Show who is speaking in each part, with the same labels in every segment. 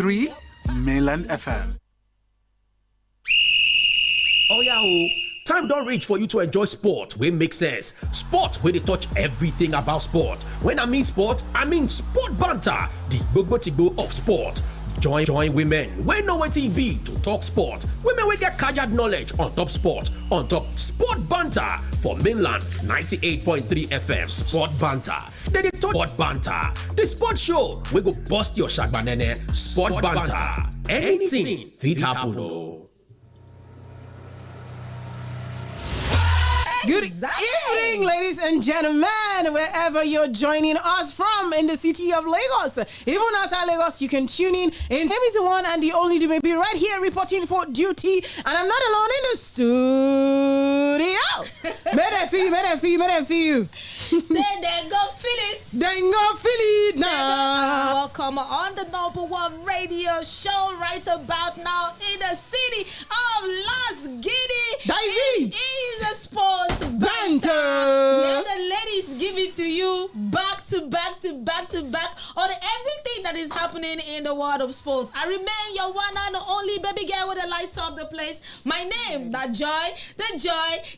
Speaker 1: 98.3 Mainland FM.
Speaker 2: Oh yeah, time don't reach for you to enjoy sport wey make sense. Sport where they touch everything about sport. When I mean sport banter, the gbogbo of sport. Join women wey know wetin e be to talk sport. Women wey get kajad knowledge on top sport banter for Mainland 98.3 FM. Sport banter. They talk sport banter. The sport show we go bust your shagbanene. Sport banter. Anything fit happen.
Speaker 3: Good evening, ladies and gentlemen, wherever you're joining us from in the city of Lagos. Even outside Lagos, you can tune in. And name is the one and the only baby right here reporting for duty. And I'm not alone in the studio. May them feel you.
Speaker 4: Say then go feel it.
Speaker 3: Then go feel it now.
Speaker 4: Welcome on the #1 radio show right about now in the city of Las Giddy.
Speaker 3: Daisy.
Speaker 4: It is a sports banter. Yeah, the ladies give it to you back to back on everything that is happening in the world of sports. I remain your one and only baby girl with the lights of the place. My name, the joy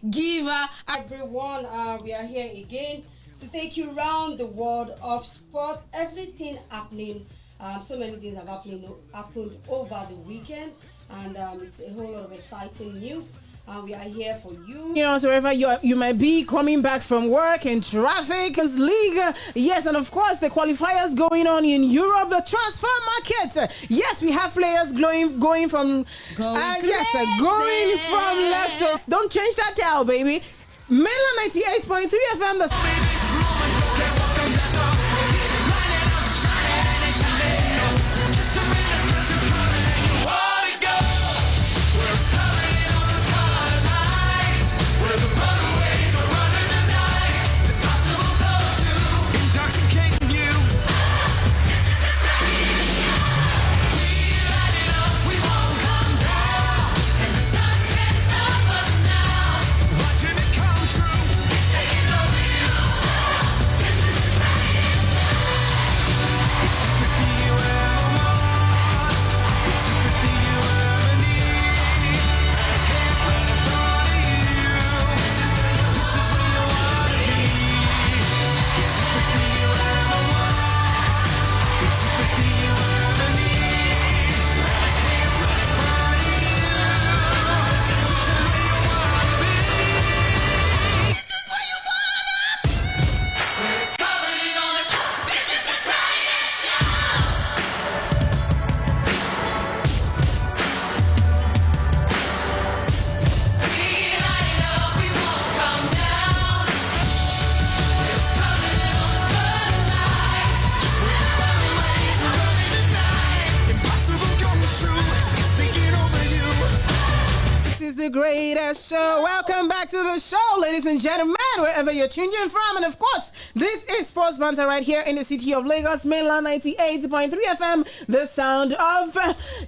Speaker 4: giver.
Speaker 5: Everyone, we are here again to take you around the world of sports. Everything happening. So many things have happened over the weekend, and it's a whole lot of exciting news. We are here for you.
Speaker 3: You know, so wherever you might be coming back from work in traffic, league, yes, and of course the qualifiers going on in Europe, the transfer market. Yes, we have players going from left to. Don't change that dial, baby. Mainland 98.3 FM. Greatest show. Welcome back to the show, ladies and gentlemen, wherever you're tuned in from. And of course, this is Sports Banter right here in the city of Lagos, Mainland 98.3 FM, the sound of,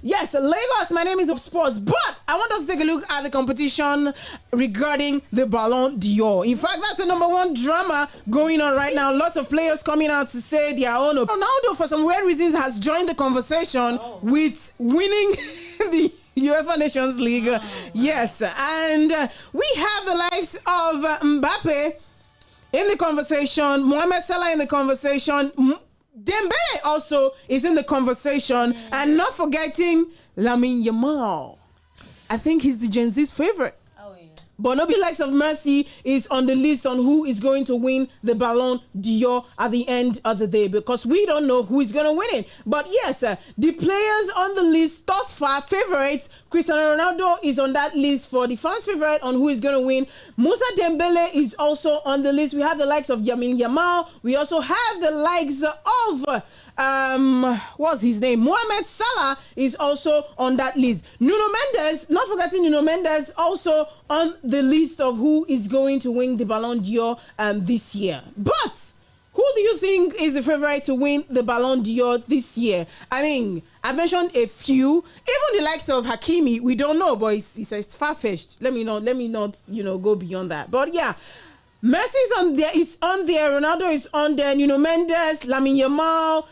Speaker 3: Lagos. My name is of Sports, but I want us to take a look at the competition regarding the Ballon d'Or. In fact, that's the #1 drama going on right now. Lots of players coming out to say their own. Ronaldo, for some weird reasons, has joined the conversation with winning the UEFA Nations League. Yes, and we have the likes of Mbappe in the conversation, Mohamed Salah in the conversation, Dembele also is in the conversation, and not forgetting Lamine Yamal. I think he's the Gen Z's favorite. But no be likes of Mercy is on the list on who is going to win the Ballon d'Or at the end of the day, because we don't know who is going to win it. But yes, the players on the list thus far, favorites, Cristiano Ronaldo is on that list for the fans' favorite on who is going to win. Moussa Dembele is also on the list. We have the likes of Lamine Yamal. We also have the likes of what's his name? Mohamed Salah is also on that list. Nuno Mendes, not forgetting Nuno Mendes, also on the list of who is going to win the Ballon d'Or this year. But who do you think is the favorite to win the Ballon d'Or this year? I mean, I mentioned a few. Even the likes of Hakimi, we don't know, but it's far-fetched. Let me not, go beyond that. But yeah, Messi is on there. Ronaldo is on there. Nuno Mendes, Lamine Yamal,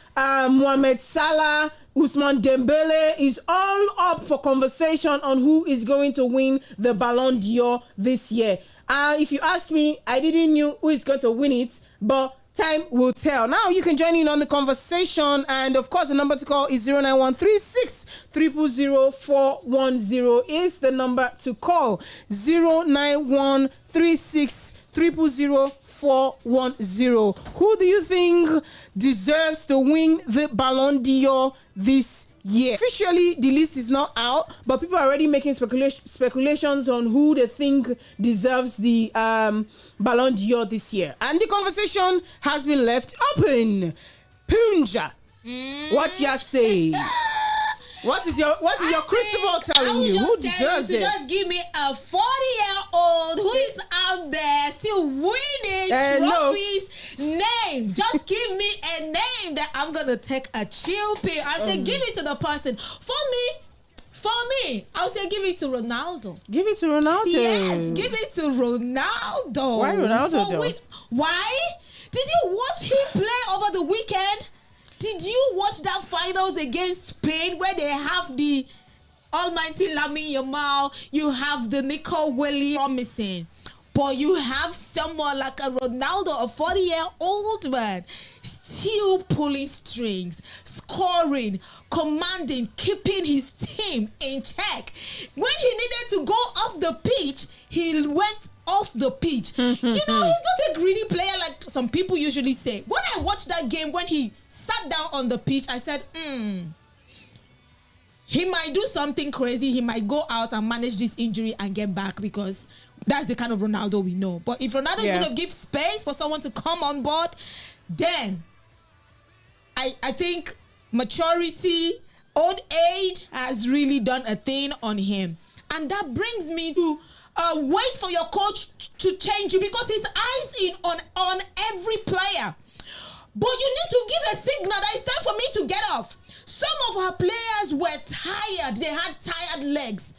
Speaker 3: Mohamed Salah, Ousmane Dembele is all up for conversation on who is going to win the Ballon d'Or this year. If you ask me, I didn't know who is going to win it, but time will tell. Now you can join in on the conversation, and of course the number to call is 09136 0000410 is the number to call. 09136 0000410. Who do you think deserves to win the Ballon d'Or this year? Officially, the list is not out, but people are already making speculations on who they think deserves the Ballon d'Or this year. And the conversation has been left open. Punja, what you say? What is your crystal ball telling you? Who deserves it?
Speaker 4: Just give me a 40-year-old who is out there still winning trophies. Name. Just give me a name that I'm gonna take a chill pill. I say give it to the person. For me, I'll say give it to Ronaldo.
Speaker 3: Give it to Ronaldo.
Speaker 4: Yes, give it to Ronaldo.
Speaker 3: Why Ronaldo?
Speaker 4: Why? Did you watch him play over the weekend? Did you watch that finals against Spain where they have the almighty Lamine Yamal, you have the Nico Williams promising, but you have someone like a Ronaldo, a 40-year-old man, still pulling strings, scoring, commanding, keeping his team in check. When he needed to go off the pitch, he went off the pitch. He's not a greedy player like some people usually say. When I watched that game, when he sat down on the pitch, I said, he might do something crazy. He might go out and manage this injury and get back, because that's the kind of Ronaldo we know. But if Ronaldo's going to give space for someone to come on board, then I think maturity, old age has really done a thing on him. And that brings me to wait for your coach to change you, because his eyes in on every player. But you need to give a signal that it's time for me to get off. Some of our players were tired. They had tired legs.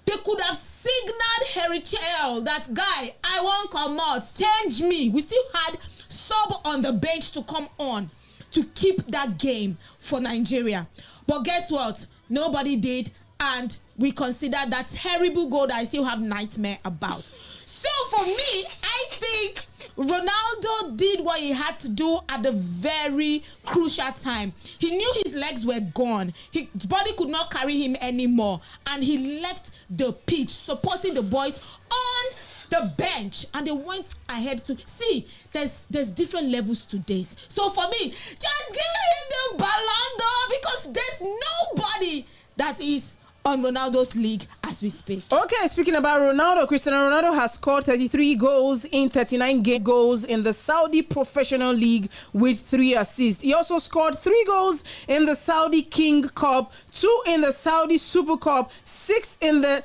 Speaker 4: They could have signaled Herichel that, guy, I won't come out. Change me. We still had sub on the bench to come on to keep that game for Nigeria. But guess what? Nobody did. And we consider that terrible goal that I still have nightmare about. So for me, I think Ronaldo did what he had to do at the very crucial time. He knew his legs were gone. His body could not carry him anymore. And he left the pitch supporting the boys on the bench. And they went ahead to see there's different levels to this. So for me, just give him the Ballon d'Or, because there's nobody that is on Ronaldo's league as we speak. Okay,
Speaker 3: speaking about Ronaldo, Cristiano Ronaldo has scored 33 goals in 39 goals in the Saudi Professional League with 3 assists. He also scored 3 goals in the Saudi King Cup, 2 in the Saudi Super Cup, 6 in the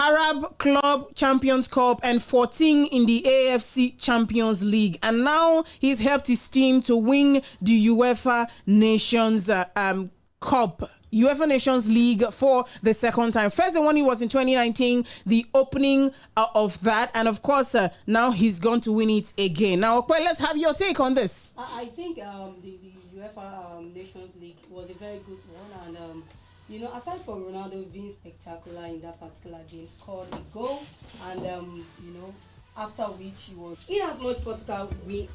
Speaker 3: Arab Club Champions Cup, and 14 in the AFC Champions League. And now he's helped his team to win the UEFA Nations Cup. UEFA Nations League for the second time. First, the one he was in 2019, the opening of that. And of course, now he's going to win it again. Now, well, let's have your take on this.
Speaker 5: I think the UEFA Nations League was a very good one. And, aside from Ronaldo being spectacular in that particular game, scored a goal. And, after which he was, in as much Portugal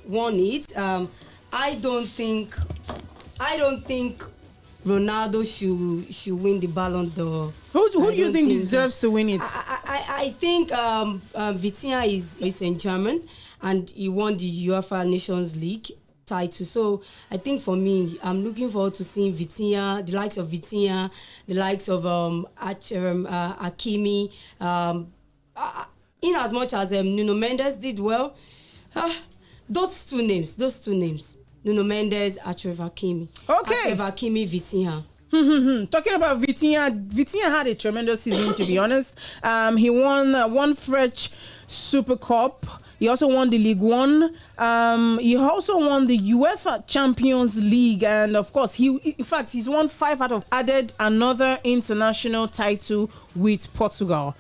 Speaker 5: won it, I don't think Ronaldo should win the Ballon d'Or.
Speaker 3: Who do you think deserves to win it?
Speaker 5: I think Vitinha is in German, and he won the UEFA Nations League title. So I think for me, I'm looking forward to seeing Vitinha, the likes of Vitinha, the likes of Hakimi. In as much as Nuno Mendes did well, those two names. Nuno Mendes, Achraf Hakimi.
Speaker 3: Okay.
Speaker 5: Achraf Hakimi, Vitinha.
Speaker 3: Talking about Vitinha had a tremendous season, to be honest. He won one French Super Cup. He also won the Ligue 1. He also won the UEFA Champions League. And of course, he's won 5 added another international title with Portugal.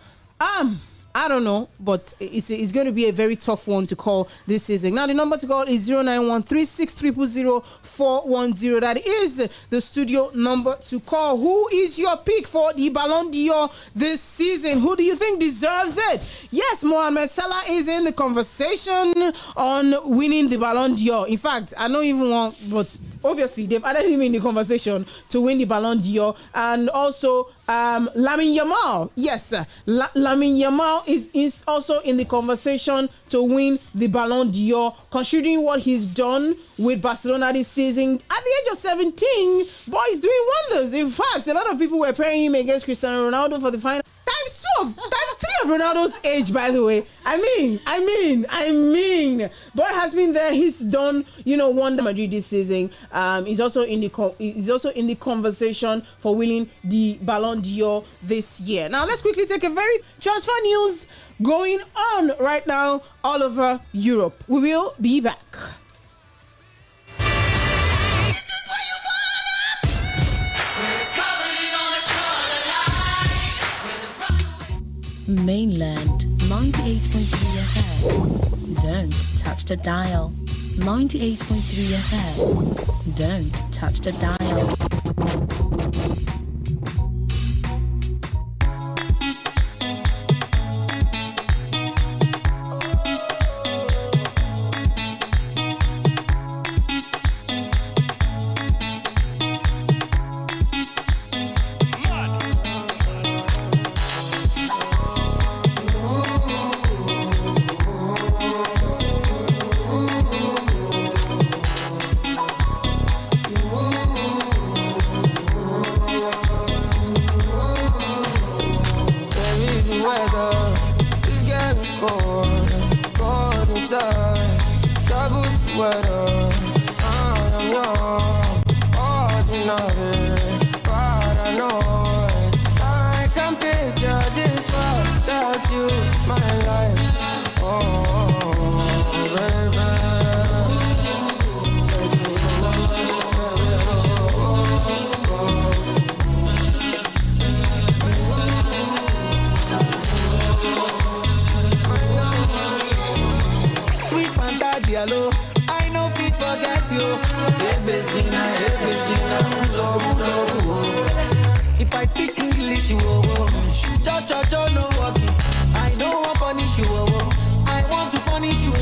Speaker 3: I don't know, but it's going to be a very tough one to call this season. Now, the number to call is 09136000410. That is the studio number to call. Who is your pick for the Ballon d'Or this season? Who do you think deserves it? Yes, Mohamed Salah is in the conversation on winning the Ballon d'Or. In fact, I don't even want, but obviously they've added him in the conversation to win the Ballon d'Or. And also Lamine Yamal. Yes, Lamine Yamal is also in the conversation to win the Ballon d'Or, considering what he's done with Barcelona this season. At the age of 17, boy, he's doing wonders. In fact, a lot of people were pairing him against Cristiano Ronaldo for the final. Times 3 of Ronaldo's age, by the way. I mean, boy has been there. He's done, wonder Madrid this season. He's also in the conversation for winning the Ballon d'Or this year. Now let's quickly take a very transfer news going on right now all over Europe. We will be back.
Speaker 6: Mainland 98.3 FM. Don't touch the dial. 98.3 FM. Don't touch the dial.
Speaker 7: I know fit forget you. If I speak English, you no walking. I don't want punish you. I want to punish you.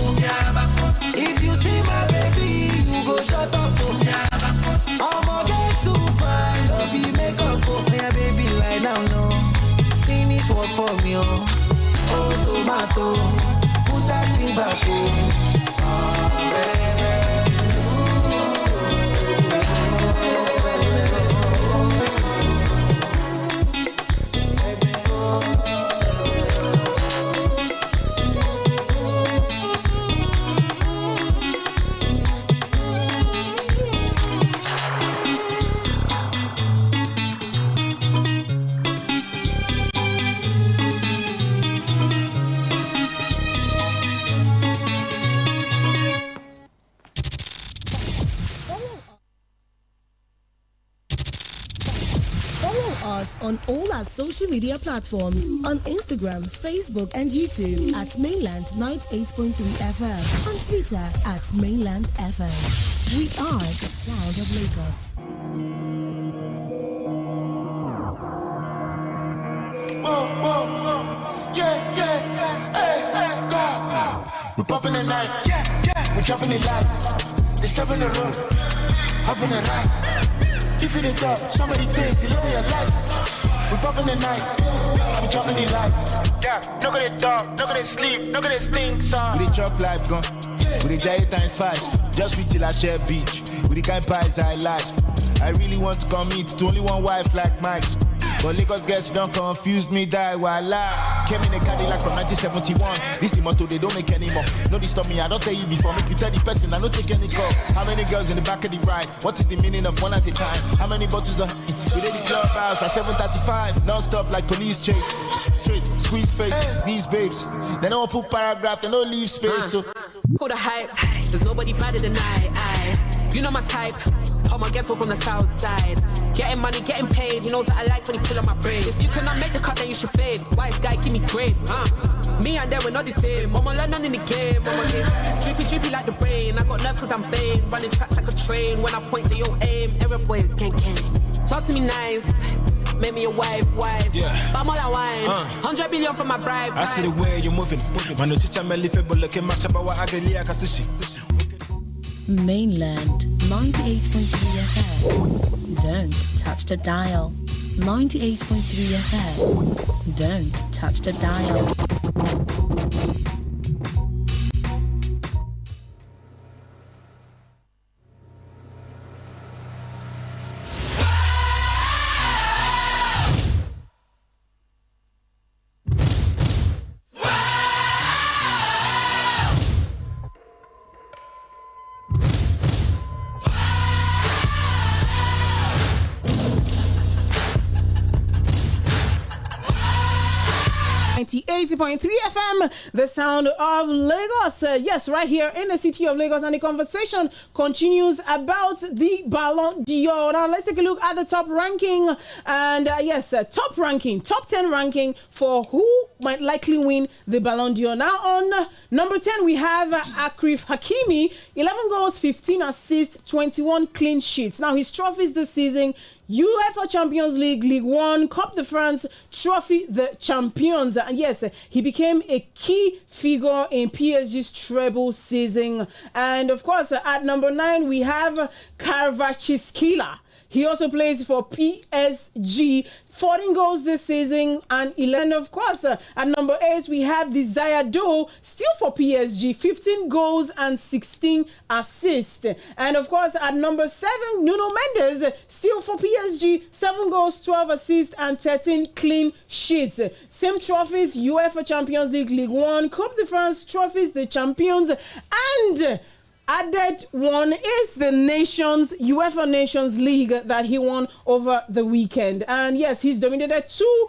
Speaker 7: If you see my baby, you go shut up. I'ma get too fine, no be makeup. Yeah, baby, lie down, no. Finish work for me, oh tomato. Put that thing back,
Speaker 6: on all our social media platforms on Instagram, Facebook, and YouTube at Mainland 98.3 FM, on Twitter at Mainland FM. We are the sound of Lagos.
Speaker 7: Hey, God. We're popping at night, we're jumping in light, disturbing the road, up in the night. If you didn't talk, somebody think, deliver your life. We popping the night, we jumping in life. Yeah, no go to dog, no go to sleep, no go to stink song. We the chop life gone, we the giant times 5. Just reach till I share beach, with the kind pies I like. I really want to commit to only one wife like Mike. But Lagos girls don't confuse me, die while I came in a Cadillac from 1971. This the motto, they don't make anymore. No disturb me, I don't tell you before. Make you tell the person, I don't take any call. How many girls in the back of the ride? What is the meaning of one at a time? How many bottles of we did the clubhouse at 7:35? Non-stop like police chase. Straight, squeeze face, these babes. They don't put paragraph, they don't leave space. So
Speaker 8: call the hype, there's nobody better than I. You know my type, I'm a ghetto from the south side. Getting money, getting paid. He knows that I like when he pull on my braid. If you cannot make the cut, then you should fade. Wise guy, give me grade. Me and them, we're not the same. Mama learn none in the game. Mama game. Drippy like the rain. I got nerve cause I'm vain. Running tracks like a train. When I point to your aim, every boy is gang. Talk to me nice. Make me a wife. Yeah. But more than wine. 100 billion for my bribe.
Speaker 9: I see the way you're moving. Man, no chicha me live but look at match about what I get like a sushi.
Speaker 6: Mainland 98.3 FM. Don't touch the dial. 98.3 FM. Don't touch the dial.
Speaker 3: FM, the sound of Lagos. Yes, right here in the city of Lagos, and the conversation continues about the Ballon d'Or. Now, let's take a look at the top ranking. And top 10 ranking for who might likely win the Ballon d'Or. Now, on number 10, we have Achraf Hakimi, 11 goals, 15 assists, 21 clean sheets. Now, his trophies this season: UEFA Champions League, Ligue 1, Coupe de France, Trophy the Champions. And yes, he became a key figure in PSG's treble season. And of course, at number 9, we have Kvaratskhelia. He also plays for PSG. 14 goals this season and 11. Of course, at number 8, we have Desire Doe, still for PSG, 15 goals and 16 assists. And of course, at number 7, Nuno Mendes, still for PSG, 7 goals, 12 assists, and 13 clean sheets. Same trophies: UEFA Champions League, Ligue 1, Coupe de France, trophies, the Champions, and added one is the UEFA Nations League that he won over the weekend. And yes, he's dominated two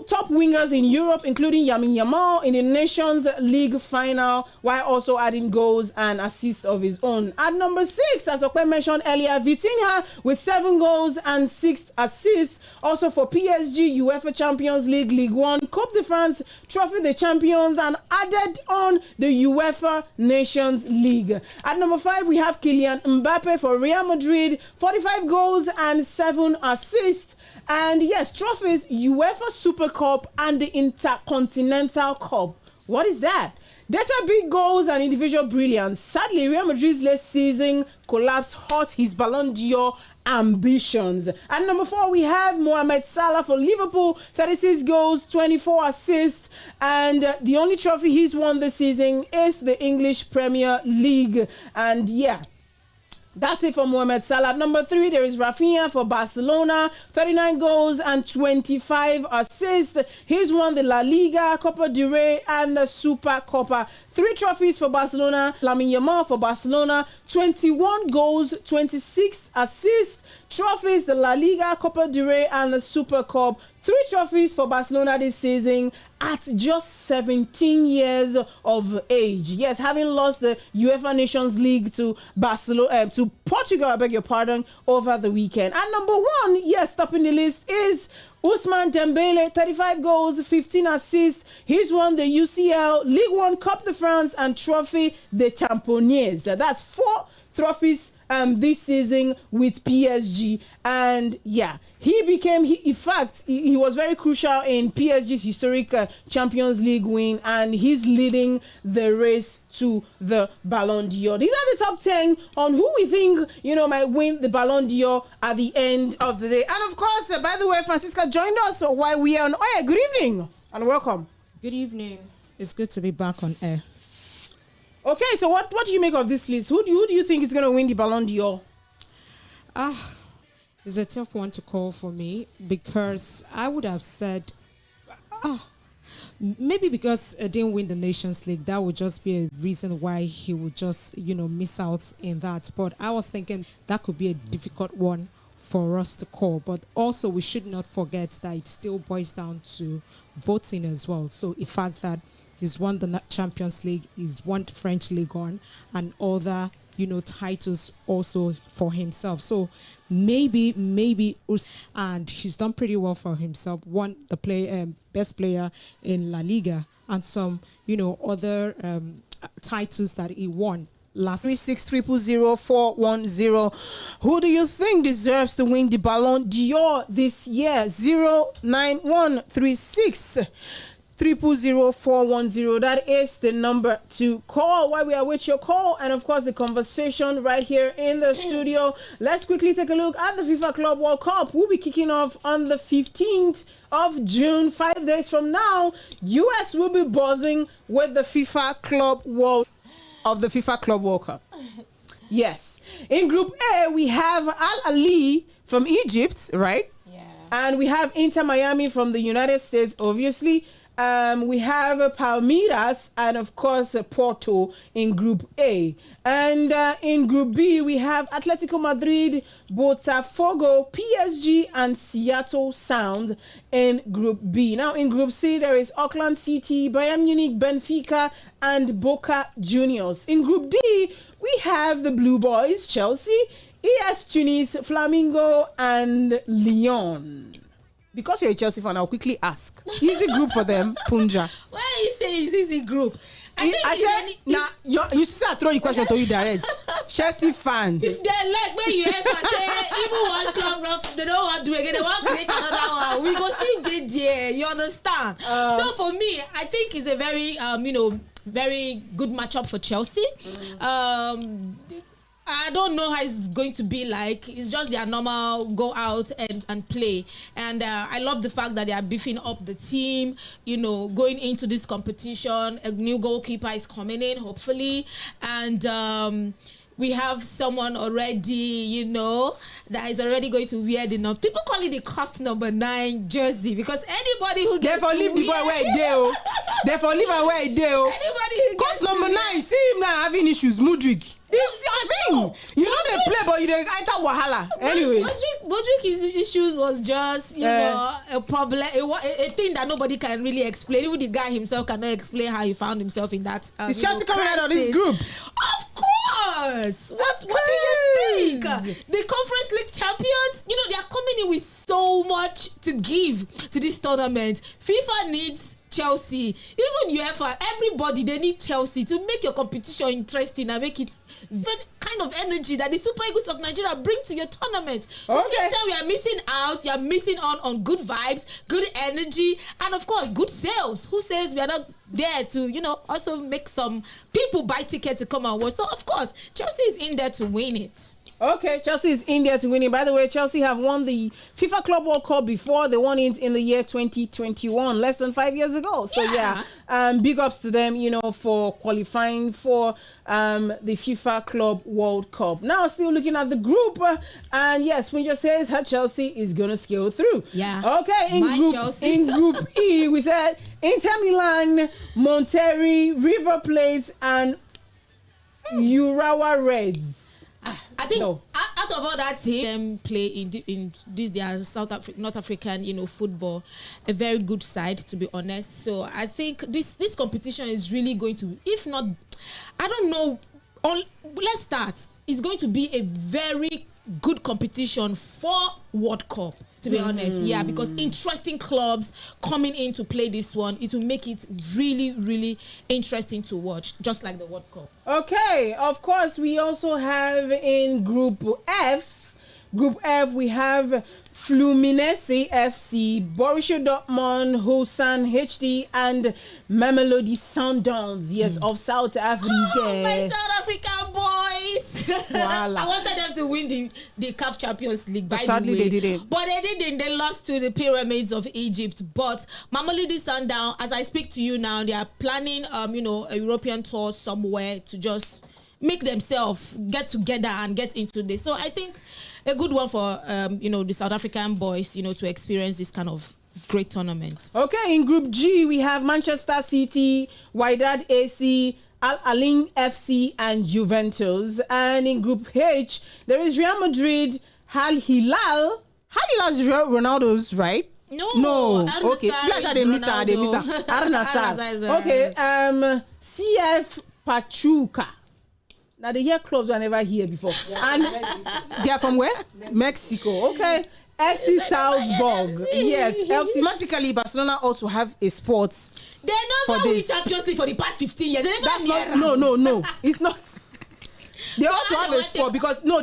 Speaker 3: top wingers in Europe, including Lamine Yamal in the Nations League final, while also adding goals and assists of his own. At number 6, as Okwe mentioned earlier, Vitinha with 7 goals and 6 assists, also for PSG, UEFA Champions League, Ligue 1, Coupe de France, Trophy the Champions, and added on the UEFA Nations League. At number 5, we have Kylian Mbappe for Real Madrid, 45 goals and 7 assists. And yes, trophies: UEFA Super Cup and the Intercontinental Cup. What is that? Despite big goals and individual brilliance, sadly, Real Madrid's late season collapse hurt his Ballon d'Or ambitions. At number 4, we have Mohamed Salah for Liverpool, 36 goals, 24 assists, and the only trophy he's won this season is the English Premier League. And yeah, that's it for Mohamed Salah. At number 3, there is Rafinha for Barcelona, 39 goals and 25 assists. He's won the La Liga, Copa del Rey, and the Super Copa. 3 trophies for Barcelona. Lamine Yamal for Barcelona, 21 goals, 26 assists. Trophies: the La Liga, Copa del Rey, and the Super Cup. 3 trophies for Barcelona this season at just 17 years of age. Yes, having lost the UEFA Nations League to to Portugal, I beg your pardon, over the weekend. At number 1, yes, topping the list is Ousmane Dembele, 35 goals, 15 assists. He's won the UCL, Ligue 1, Coupe de France, and Trophy the Champions. That's 4 trophies this season with PSG. And yeah, he was very crucial in PSG's historic Champions League win, and he's leading the race to the Ballon d'Or. These are the top 10 on who we think might win the Ballon d'Or at the end of the day. And of course, by the way, Francisca joined us while we are on air. Good evening and welcome.
Speaker 10: Good evening. It's good to be back on air.
Speaker 3: Okay, so what do you make of this list? Who do you think is going to win the Ballon d'Or?
Speaker 10: It's a tough one to call for me, because I would have said, maybe because I didn't win the Nations League, that would just be a reason why he would just, miss out in that. But I was thinking that could be a difficult one for us to call. But also, we should not forget that it still boils down to voting as well. So the fact that he's won the Champions League, he's won the French Ligue 1 and other, titles also for himself. So maybe, and he's done pretty well for himself. Won the best player in La Liga and some, other titles that he won. Last
Speaker 3: 3600410. Who do you think deserves to win the Ballon d'Or this year? 09136 3000410. That is the number to call while we are with your call and of course the conversation right here in the studio. Let's quickly take a look at the FIFA Club World Cup. We'll be kicking off on the 15th of June. 5 days from now, US will be buzzing with the FIFA Club World Cup. Yes. In Group A, we have Al Ahly from Egypt, right?
Speaker 4: Yeah.
Speaker 3: And we have Inter Miami from the United States, obviously. We have Palmeiras and, of course, Porto in Group A. And in Group B, we have Atletico Madrid, Botafogo, PSG, and Seattle Sound in Group B. Now, in Group C, there is Auckland City, Bayern Munich, Benfica, and Boca Juniors. In Group D, we have the Blue Boys, Chelsea, AS Tunis, Flamengo, and Lyon. Because you're a Chelsea fan, I'll quickly ask. Easy group for them, Punja.
Speaker 4: Why you say it's easy group?
Speaker 3: You see, I throw your question to you direct. Chelsea fan.
Speaker 4: If they like when you ever say even one club they don't want to do again, they want to create another one. We go still did there. You understand? So for me, I think it's a very very good matchup for Chelsea. I don't know how it's going to be like. It's just their normal go out and play. And I love the fact that they are beefing up the team, going into this competition. A new goalkeeper is coming in, hopefully. And we have someone already, that is already going to wear the number. People call it the cost number 9 jersey because anybody who gets
Speaker 3: therefore leave the boy where he did. Therefore leave her where he did.
Speaker 4: Anybody who
Speaker 3: cost number 9. See him now having issues. Mudryk. They play, but you don't enter wahala. Anyway,
Speaker 4: Mudryk's issues was just a problem, a thing that nobody can really explain. Even the guy himself cannot explain how he found himself in that.
Speaker 3: Is Chelsea coming out of this group?
Speaker 4: Of course. What do you think? The Conference League champions, they are coming in with so much to give to this tournament. FIFA needs Chelsea, even UEFA, everybody, they need Chelsea to make your competition interesting and make it the kind of energy that the Super Eagles of Nigeria bring to your tournament. So next time we are missing out, you are missing on good vibes, good energy, and of course, good sales. Who says we are not there to, also make some people buy tickets to come and watch? So of course, Chelsea is in there to win it.
Speaker 3: Okay, Chelsea is in there to win it. By the way, Chelsea have won the FIFA Club World Cup before. They won it in the year 2021, less than 5 years ago. So big ups to them, for qualifying for the FIFA Club World Cup. Now, still looking at the group, and yes, Winter says her Chelsea is gonna scale through.
Speaker 4: Yeah.
Speaker 3: Okay, in Group E, we said Inter Milan, Monterrey, River Plate, and Urawa Reds.
Speaker 4: I think out of all that team, them play in this their North African, football, a very good side, to be honest. So I think this competition is really going to, if not, I don't know. Let's start. It's going to be a very good competition for World Cup. To be honest, because interesting clubs coming in to play this one, it will make it really, really interesting to watch, just like the World Cup.
Speaker 3: Okay, of course, we also have in Group F. Group F, we have Fluminense FC, Borussia Dortmund, Hosan HD, and Mamelodi Sundowns, of South Africa.
Speaker 4: Oh, my South African boys! I wanted them to win the CAF Champions League, by the way.
Speaker 3: They didn't.
Speaker 4: But they didn't. They lost to the Pyramids of Egypt. But Mamelodi Sundowns, as I speak to you now, they are planning, a European tour somewhere to just make themselves get together and get into this. So I think a good one for the South African boys, to experience this kind of great tournament.
Speaker 3: Okay, in Group G we have Manchester City, Wydad AC, Al Ahly FC, and Juventus. And in Group H there is Real Madrid, Al Hilal. Al Hilal is Ronaldo's, right?
Speaker 4: No.
Speaker 3: Okay. They miss her. Okay. CF Pachuca. Now the year clubs were never here before. And they are from where? Mexico. Okay. FC Salzburg. Yes. FC. Automatically, Barcelona also have a sports.
Speaker 4: They never win Champions League for the past 15 years. They never
Speaker 3: That's not. No. It's not. They also have a sport because they've won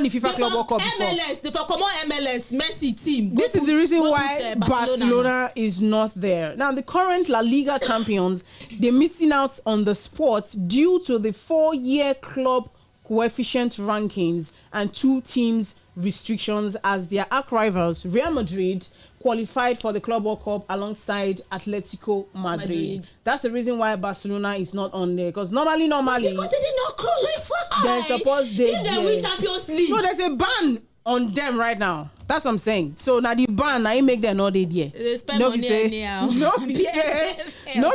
Speaker 3: the FIFA Club World Cup before.
Speaker 4: MLS, they for come on MLS, Messi team.
Speaker 3: This is the reason why Barcelona is not there. Now the current La Liga champions, they're missing out on the sport due to the 4-year club coefficient rankings and 2 teams restrictions as their arch rivals Real Madrid qualified for the Club World Cup alongside Atletico Madrid. That's the reason why Barcelona is not on there. Because normally
Speaker 4: because they did not qualify.
Speaker 3: They're supposed they
Speaker 4: win Champions League.
Speaker 3: No, there's a ban on them right now. That's what I'm saying. So now the ban now make them not there.
Speaker 4: They spend money anyhow.
Speaker 3: No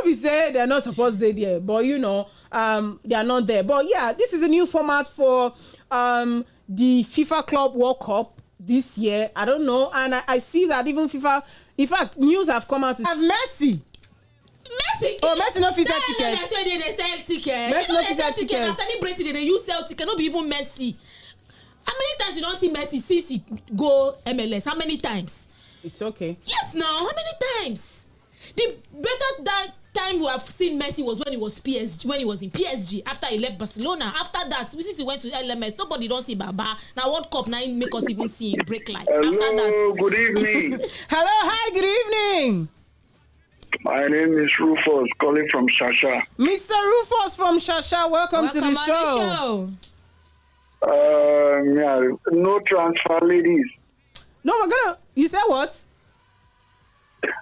Speaker 3: be say they're not supposed to be there. But they are not there. But yeah, this is a new format for the FIFA Club World Cup this year. I don't know, and I see that even FIFA, in fact, news have come out to have Messi. Oh, Messi no fit sell tickets.
Speaker 4: That's why they sell tickets.
Speaker 3: Messi no fit sell tickets.
Speaker 4: Now celebrating they use sell tickets. Not be even Messi. How many times you don't see Messi since he go MLS? How many times?
Speaker 3: It's okay.
Speaker 4: Yes, no. How many times? The better time we have seen Messi was when he was in PSG after he left Barcelona. After that, since he went to LMS, nobody don't see Baba. Now World Cup now make us even see him break lights.
Speaker 11: Hello,
Speaker 4: after that,
Speaker 11: good evening.
Speaker 3: Hello, hi, good evening.
Speaker 11: My name is Rufus, calling from Shasha.
Speaker 3: Mr. Rufus from Shasha, welcome to the show.
Speaker 11: No transfer, ladies.
Speaker 3: No, you said what?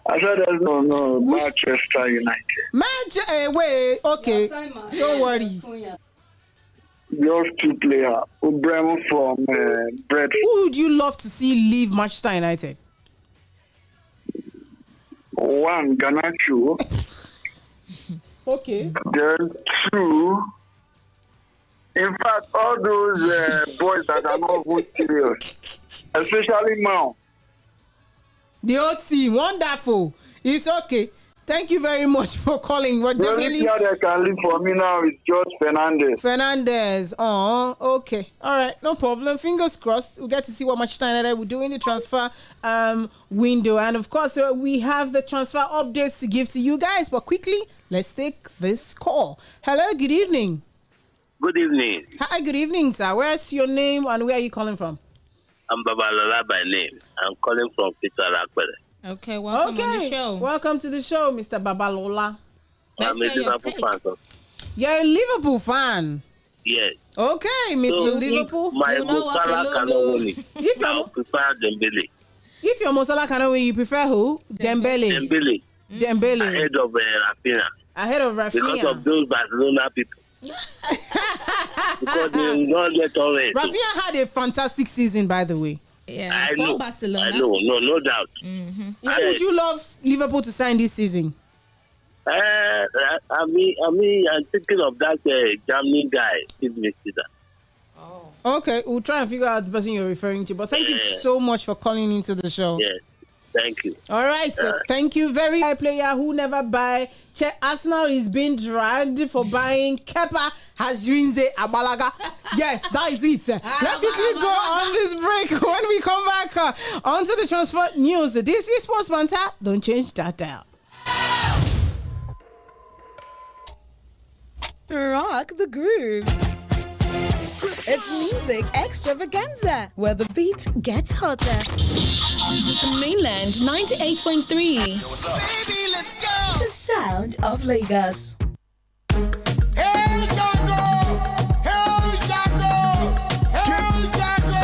Speaker 11: I said there's no Manchester United.
Speaker 3: Wait, okay. Don't worry.
Speaker 11: Just 2 players. Ubremo from Brentford.
Speaker 3: Who would you love to see leave Manchester United?
Speaker 11: 1, Garnacho.
Speaker 3: Okay.
Speaker 11: Then 2. In fact, all those boys that are not even serious, especially now.
Speaker 3: The whole team, wonderful. It's okay. Thank you very much for calling. We're
Speaker 11: the only player that can leave for me now is George Fernandez.
Speaker 3: Oh, okay. All right, no problem. Fingers crossed. We'll get to see what Manchester United will do in the transfer window. And of course, we have the transfer updates to give to you guys. But quickly, let's take this call. Hello, good evening.
Speaker 12: Good evening.
Speaker 3: Hi, good evening, sir. Where's your name and where are you calling from?
Speaker 12: I'm Babalola by name. I'm calling from Peter Akbere.
Speaker 4: Okay, welcome on the show.
Speaker 3: Welcome to the show, Mr. Babalola.
Speaker 12: I'm a Liverpool fan.
Speaker 3: You're a Liverpool fan?
Speaker 12: Yes.
Speaker 3: Okay, Mr.
Speaker 12: So
Speaker 3: Liverpool.
Speaker 12: My Musala cannot win it. I prefer Dembele.
Speaker 3: If your Musala cannot win, you prefer who? Dembele.
Speaker 12: Dembele. Ahead of Rafinha. Because of those Barcelona people. Because they will not get all right.
Speaker 3: Rafinha had a fantastic season, by the way.
Speaker 4: Yeah,
Speaker 12: I know.
Speaker 4: Barcelona.
Speaker 12: I know, no doubt.
Speaker 4: Mm-hmm.
Speaker 3: Would you love Liverpool to sign this season?
Speaker 12: I'm thinking of that German guy, Steve.
Speaker 3: Oh. Okay, we'll try and figure out the person you're referring to. But thank you so much for calling into the show.
Speaker 12: Yes. Thank you.
Speaker 3: All right, so thank you very much. Player who never buy. Arsenal is being dragged for buying Kepa Hazrinze Abalaga. Yes, that is it. Let's quickly go on this break. When we come back onto the transfer news, this is Sports Banter. Don't change that dial.
Speaker 13: Rock the groove. It's music extravaganza, where the beat gets hotter. Mainland 98.3.
Speaker 7: Yo, what's up? Baby, let's go.
Speaker 13: The sound of Lagos.
Speaker 7: Hey, Jago! Hey, Jago! Hey, Jago!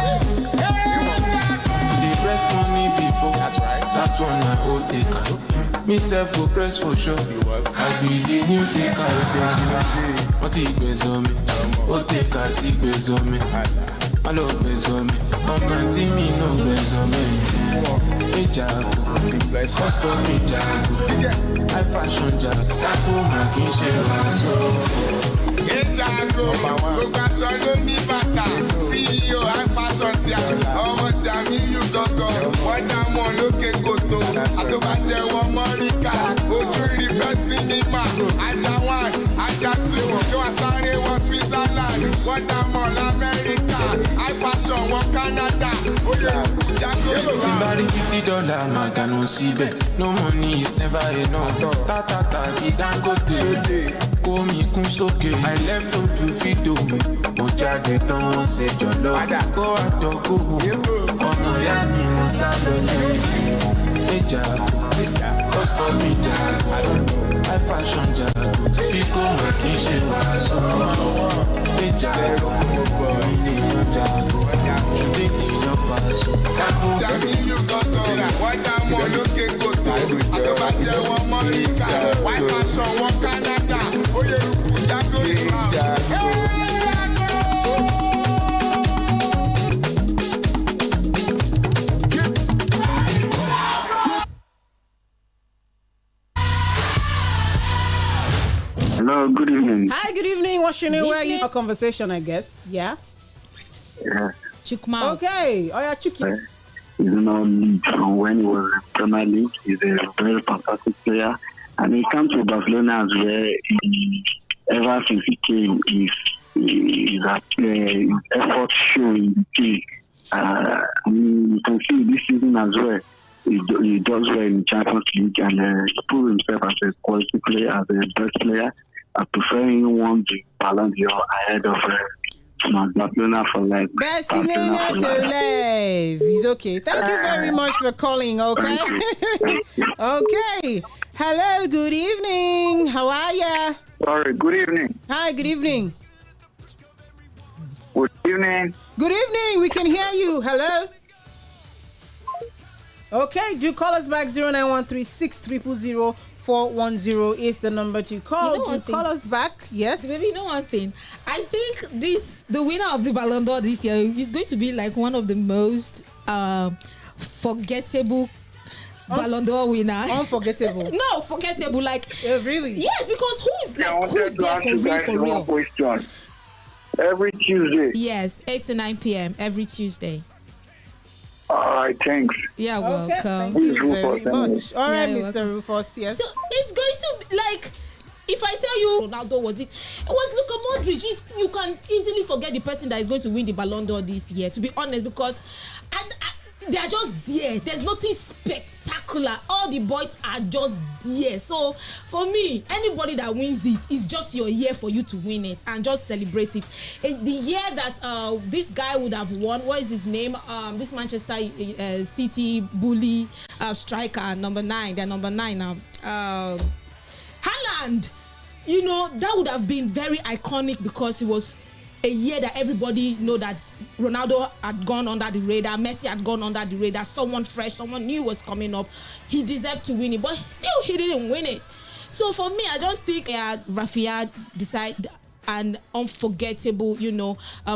Speaker 7: Hey, Jago!
Speaker 14: They press money before. That's right. That's one I hold taker. Me self go press for sure. I be the new taker. What he bears on me? What take a tick bears on me? I love bears on me. I'm not me, no bears on me. Hey Jago, custom me Jago. I fashion Jago. Jago, my king
Speaker 7: Hey Jago, CEO, I fashion Tia. Ọmọ tí a mi yù gangan. Wọ́n dá mọ́ lókè kòtò. Àtọ́bàjẹ́ wọn Mọ́ríkà. Ojú rí bẹ́ẹ̀ sinimá. Ajá 1, Ajá 2. Kí wọ́n sáré wọ́n sí.
Speaker 14: Somebody $50, my gun on CB. No money is never enough. Ta ta ta, Dᴜᴍᴇ. Call me Sᴘᴏʀᴛ. I left home to feed home. Mocha de don't say your love. Go out to go home. Ọmọ ya mi mo sá lọ lẹ́yìn. Eja, custom me jago. I fashion jago. Fíkó mọ̀ kí n ṣe wàásù. Eja, èmi ni yan jago. Ṣùgbọ́n ènìyàn pàṣẹ.
Speaker 15: Dami you got to why that one look at go to Atobate one Monica why fashion one Canada Oye Ruku Jago
Speaker 11: Hello, good evening.
Speaker 3: Hi, good evening. What's your name? Where are you? A conversation, I guess. Yeah.
Speaker 11: Yeah.
Speaker 4: Chukma.
Speaker 3: Okay. Oh yeah, Chuki.
Speaker 11: He's known from when he was in Premier League. He's a very fantastic player. And he came to Barcelona as well. Ever since he came, his effort showing the team. You can see this season as well. He does well in Champions League and he proved himself as a quality player, as a best player. I prefer him one to Ballon d'Or ahead of Barcelona for life.
Speaker 3: Barcelona for life. He's okay. Thank you very much for calling. Okay. Okay. Hello. Good evening. How are ya?
Speaker 11: Sorry. Good evening.
Speaker 3: Hi. Good evening.
Speaker 11: Good evening.
Speaker 3: Good evening. We can hear you. Hello. Okay. Do call us back. 0913-600-410 is the number to call.
Speaker 4: You know,
Speaker 3: call us back. Yes.
Speaker 4: Maybe you know one thing. I think the winner of the Ballon d'Or this year is going to be like one of the most forgettable Ballon d'Or winner.
Speaker 3: Unforgettable.
Speaker 4: No, forgettable. Like
Speaker 3: really?
Speaker 4: Yes, because who is there for real?
Speaker 11: Question. Every Tuesday.
Speaker 4: Yes, 8 to 9 p.m. every Tuesday.
Speaker 11: All right, thanks.
Speaker 4: Yeah, welcome.
Speaker 3: Okay, thank you very much. All right, Mr. Rufus, yes.
Speaker 4: So it's going to be like, if I tell you Ronaldo was Luka Modric. You can easily forget the person that is going to win the Ballon d'Or this year, to be honest, because they are just there. There's nothing spectacular. All the boys are just there. So for me, anybody that wins it is just your year for you to win it and just celebrate it. The year that this guy would have won, what is his name? This Manchester City bully striker, number 9. They're number 9 now. Haaland. You know, that would have been very iconic because it was a year that everybody know that Ronaldo had gone under the radar, Messi had gone under the radar, someone fresh, someone new was coming up. He deserved to win it, but still he didn't win it. So for me, I just think Rafinha decided an unforgettable,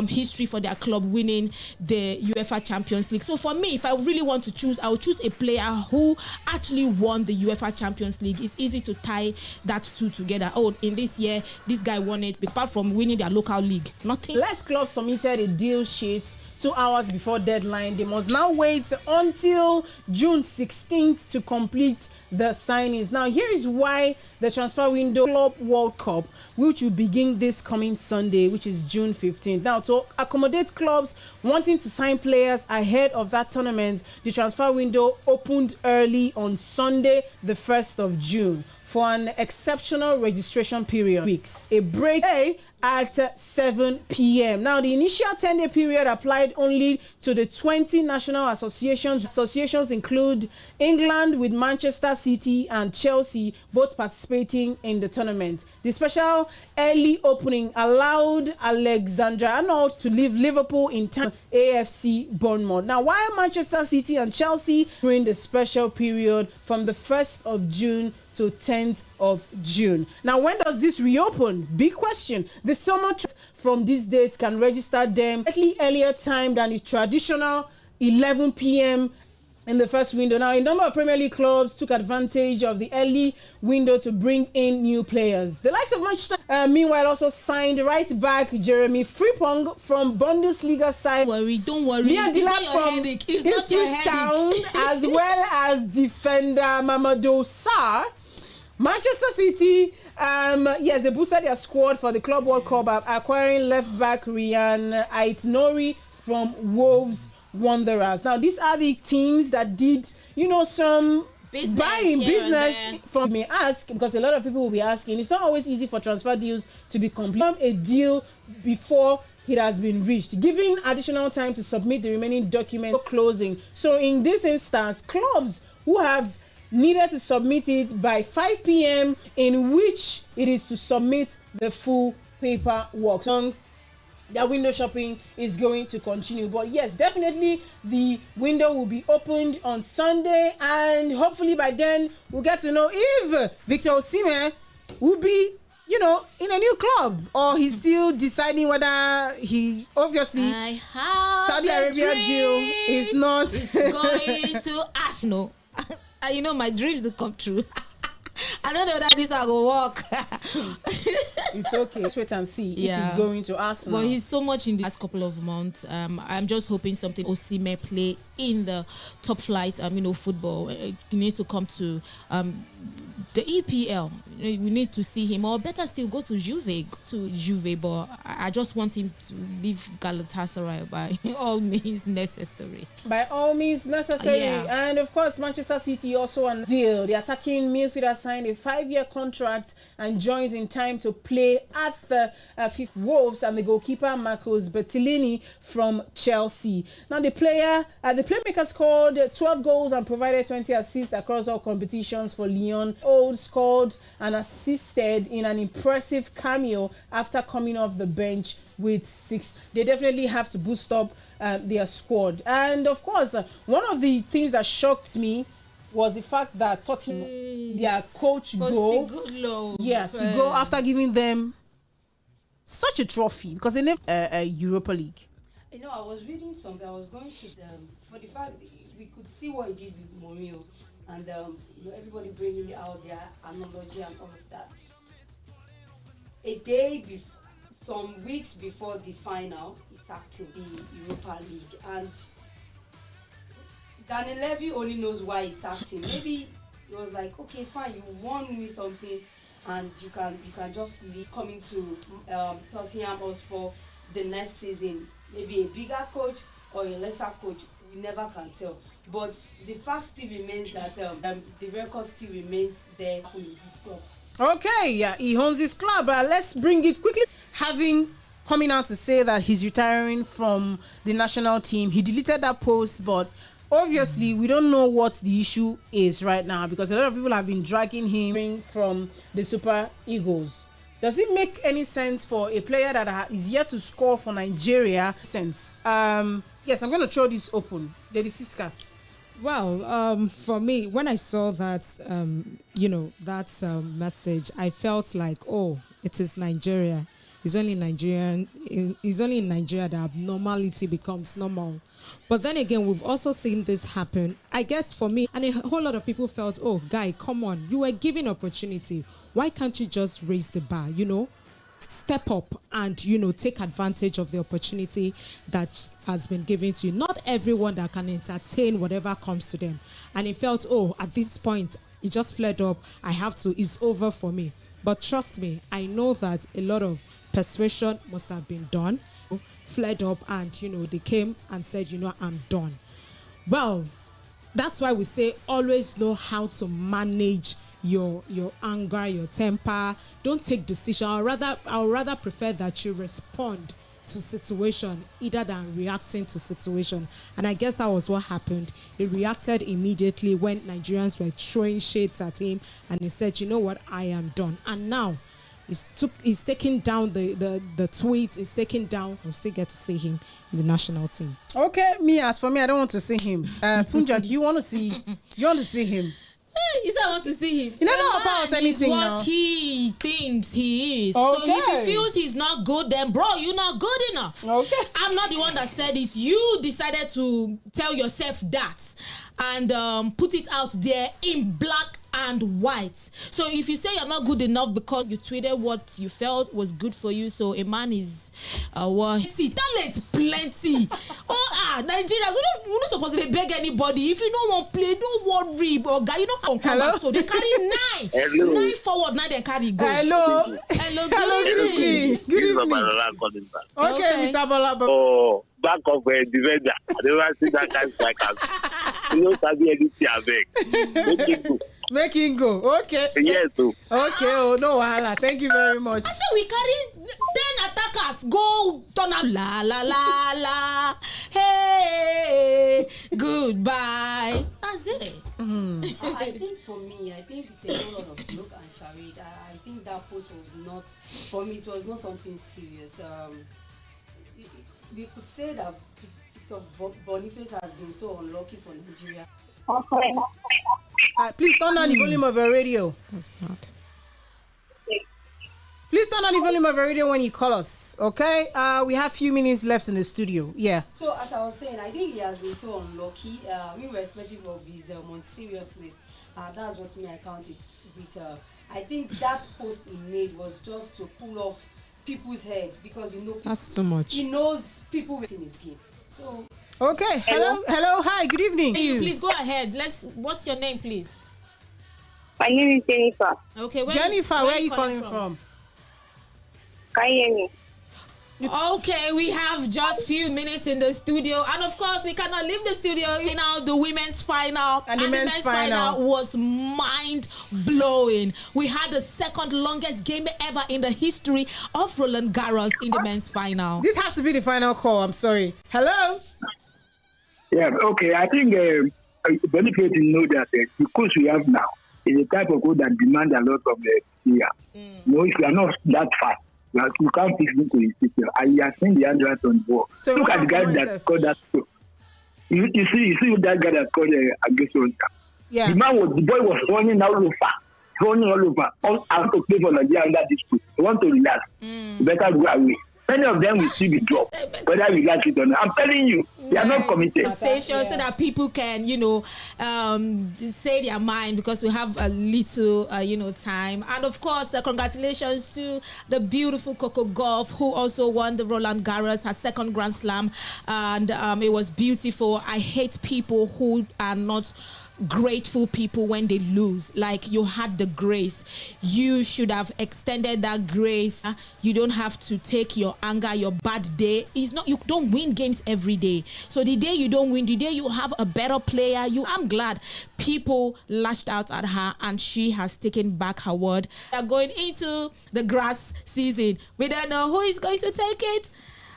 Speaker 4: history for their club winning the UEFA Champions League. So for me, if I really want to choose, I would choose a player who actually won the UEFA Champions League. It's easy to tie that two together. Oh, in this year, this guy won it, apart from winning their local league. Nothing.
Speaker 3: Less clubs submitted a deal sheet 2 hours before deadline. They must now wait until June 16th to complete the signings. Now, here is why the transfer window Club World Cup, which will begin this coming Sunday, which is June 15th. Now, to accommodate clubs wanting to sign players ahead of that tournament, the transfer window opened early on Sunday, the 1st of June. For an exceptional registration period, weeks. A break at 7 p.m. Now, the initial 10-day period applied only to the 20 national associations. Associations include England with Manchester City and Chelsea, both participating in the tournament. The special early opening allowed Alexander Arnold to leave Liverpool in time AFC Bournemouth. Now, while Manchester City and Chelsea during the special period from the 1st of June to 10th of June. Now, when does this reopen? Big question. The summer from these dates can register them slightly earlier time than the traditional 11 p.m. in the first window. Now, a number of Premier League clubs took advantage of the early window to bring in new players. The likes of Manchester, meanwhile, also signed right back Jeremy Frimpong from Bundesliga side.
Speaker 4: Don't worry.
Speaker 3: It's not your headache. It's not your headache. As well as defender Mamadou Sarr. Manchester City, they boosted their squad for the Club World Cup, acquiring left back Ryan Aït-Nouri from Wolves Wanderers. Now, these are the teams that did, some buying business from me ask, because a lot of people will be asking. It's not always easy for transfer deals to be complete. A deal before it has been reached, giving additional time to submit the remaining documents for closing. So in this instance, clubs who have needed to submit it by 5 p.m. in which it is to submit the full paperwork. So their window shopping is going to continue. But yes, definitely the window will be opened on Sunday, and hopefully by then we'll get to know if Victor Osimhen will be, in a new club, or he's still deciding whether he obviously Saudi Arabia deal is not
Speaker 4: going to Arsenal. My dreams will come true. I don't know that this will work.
Speaker 3: It's okay. Let's wait and see if he's going to Arsenal.
Speaker 4: Well, he's so much in the last couple of months. I'm just hoping something Osimhen play in the top flight. Football. He needs to come to the EPL. We need to see him, or better still, go to Juve. But I just want him to leave Galatasaray by all means necessary.
Speaker 3: By all means necessary.
Speaker 4: Yeah.
Speaker 3: And of course, Manchester City also on deal. The attacking midfielder signed a 5-year contract and joins in time to play at the fifth Wolves, and the goalkeeper Marcos Bertolini from Chelsea. Now the playmaker scored 12 goals and provided 20 assists across all competitions for Lyon. Old scored and assisted in an impressive cameo after coming off the bench with 6. They definitely have to boost up their squad. And of course, one of the things that shocked me was the fact that Tottenham, their coach, go after giving them such a trophy, because they never a Europa League.
Speaker 5: I was reading something. I was going to for the fact that we could see what he did with Mourinho, and everybody bringing out their analogy and all of that. A day before, some weeks before the final, he sacked in the Europa League, and Daniel Levy only knows why he sacked him. Maybe he was like, okay, fine, you won me something, and you can just leave. Coming to Tottenham Hotspur the next season, maybe a bigger coach or a lesser coach, we never can tell. But the fact still remains that the record still remains there with this club.
Speaker 3: Okay, he owns his club. Let's bring it quickly. Coming out to say that he's retiring from the national team, he deleted that post, but obviously we don't know what the issue is right now, because a lot of people have been dragging him from the Super Eagles. Does it make any sense for a player that is yet to score for Nigeria? Yes, I'm going to throw this open. Lady Siska.
Speaker 10: Well, for me, when I saw that, message, I felt like, it is Nigeria. It's only in Nigeria that abnormality becomes normal. But then again, we've also seen this happen. I guess for me, and a whole lot of people felt, guy, come on, you were given opportunity. Why can't you just raise the bar, step up and, take advantage of the opportunity that has been given to you. Not everyone that can entertain whatever comes to them. And he felt, at this point, he just flared up. It's over for me. But trust me, I know that a lot of persuasion must have been done, flared up, and, they came and said, I'm done. Well, that's why we say always know how to manage your anger, your temper. Don't take decision. I would rather prefer that you respond to situation either than reacting to situation. And I guess that was what happened. He reacted immediately when Nigerians were throwing shades at him, and he said, you know what, I am done. And now he's taking down the tweets. He's taking down. We'll still get to see him in the national team.
Speaker 3: Okay, as for me, I don't want to see him. Punja, do you want to see him?
Speaker 4: He said I want to see him.
Speaker 3: He never offers anything
Speaker 4: what
Speaker 3: now.
Speaker 4: He thinks he is.
Speaker 3: Okay.
Speaker 4: So if he feels he's not good, then bro, you're not good enough.
Speaker 3: Okay.
Speaker 4: I'm not the one that said it. You decided to tell yourself that and put it out there in black and white. So if you say you're not good enough because you tweeted what you felt was good for you, so a man is what? See, talent plenty. Nigerians, we not supposed to beg anybody. If you don't want play, don't worry, but guy, you don't have to come back. So they carry 9.
Speaker 12: Hello.
Speaker 4: 9 forward, 9 they carry go.
Speaker 3: Hello.
Speaker 4: Good evening.
Speaker 3: Good evening. Okay, Mr. Balaba.
Speaker 12: Oh, back of a defender. I never see that kind of striker. You don't have anything I beg.
Speaker 3: Make him go. Okay.
Speaker 12: Yes.
Speaker 3: Okay. Oh, no wahala. Thank you very much.
Speaker 4: I said we carry 10 attackers. Go turn up. La la la la. Hey, goodbye. That's it.
Speaker 5: I think for me, I think it's a whole lot of joke and charade. I think that post was not, for me, it was not something serious. We could say that Victor Boniface has been so unlucky for Nigeria.
Speaker 3: Please turn down the volume of your radio.
Speaker 10: That's bad.
Speaker 3: Please turn down the volume of your radio when you call us, okay? We have few minutes left in the studio. Yeah.
Speaker 5: So as I was saying, I think he has been so unlucky, irrespective of his seriousness. That's what I count it with. I think that post he made was just to pull off people's head because
Speaker 10: that's too much.
Speaker 5: He knows people in his game. So.
Speaker 3: Okay. Hello. Hi. Good evening.
Speaker 4: Hey, please go ahead. What's your name, please?
Speaker 16: My name is Jennifer.
Speaker 4: Okay.
Speaker 3: Jennifer, where are you calling from?
Speaker 16: Can you hear me?
Speaker 4: Okay, we have just few minutes in the studio, and of course we cannot leave the studio without the women's final.
Speaker 3: And the men's final
Speaker 4: was mind-blowing. We had the second longest game ever in the history of Roland Garros in the men's final.
Speaker 3: This has to be the final call. I'm sorry. Hello.
Speaker 11: Yeah. Okay. I think Boniface know that the coach we have now is a type of coach that demands a lot of the player. If you are not that fast, you can't fix into his system. And you have seen the address on the ball.
Speaker 3: So
Speaker 11: look at the guy that scored that goal. You see that guy that scored against us.
Speaker 3: Yeah.
Speaker 11: The boy was running all over, all out to play for Nigeria under this group. He want to relax. Better go away. Many of them will see the drop, whether we like it or not. I'm telling you, they are not committed.
Speaker 4: So that people can, say their mind because we have a little, time. And of course, congratulations to the beautiful Coco Gauff, who also won the Roland Garros, her second Grand Slam, and it was beautiful. I hate people who are not grateful people when they lose. Like, you had the grace, you should have extended that grace. You don't have to take your anger, your bad day. It's not, you don't win games every day. So the day you don't win, the day you have a better player, I'm glad people lashed out at her and she has taken back her word. We are going into the grass season. We don't know who is going to take it.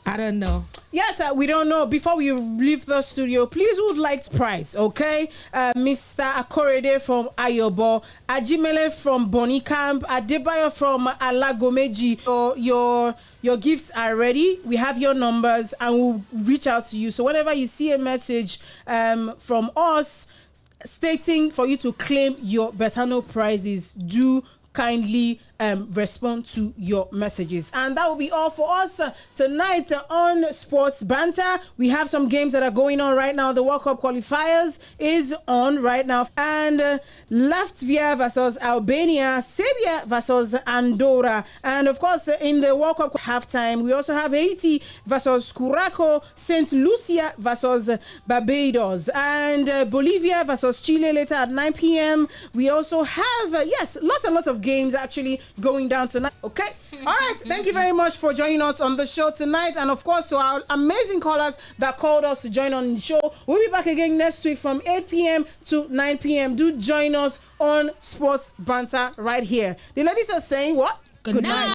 Speaker 4: I don't know.
Speaker 3: Yes, we don't know. Before we leave the studio, please would like prize, okay? Mr. Akorede from Ayobo, Ajimele from Bonicamp, Adebayo from Alagomeji. Your gifts are ready. We have your numbers and we'll reach out to you. So whenever you see a message from us stating for you to claim your Betano prizes, do kindly respond to your messages. And that will be all for us tonight on Sports Banter. We have some games that are going on right now. The World Cup qualifiers is on right now. And Latvia versus Albania, Serbia versus Andorra. And of course, in the World Cup halftime, we also have Haiti versus Curacao, St. Lucia versus Barbados, and Bolivia versus Chile later at 9 p.m. We also have, lots and lots of games actually going down tonight. Okay. All right. Thank you very much for joining us on the show tonight. And of course, to our amazing callers that called us to join on the show. We'll be back again next week from 8 p.m. to 9 p.m. Do join us on Sports Banter right here. The ladies are saying what?
Speaker 4: Good night.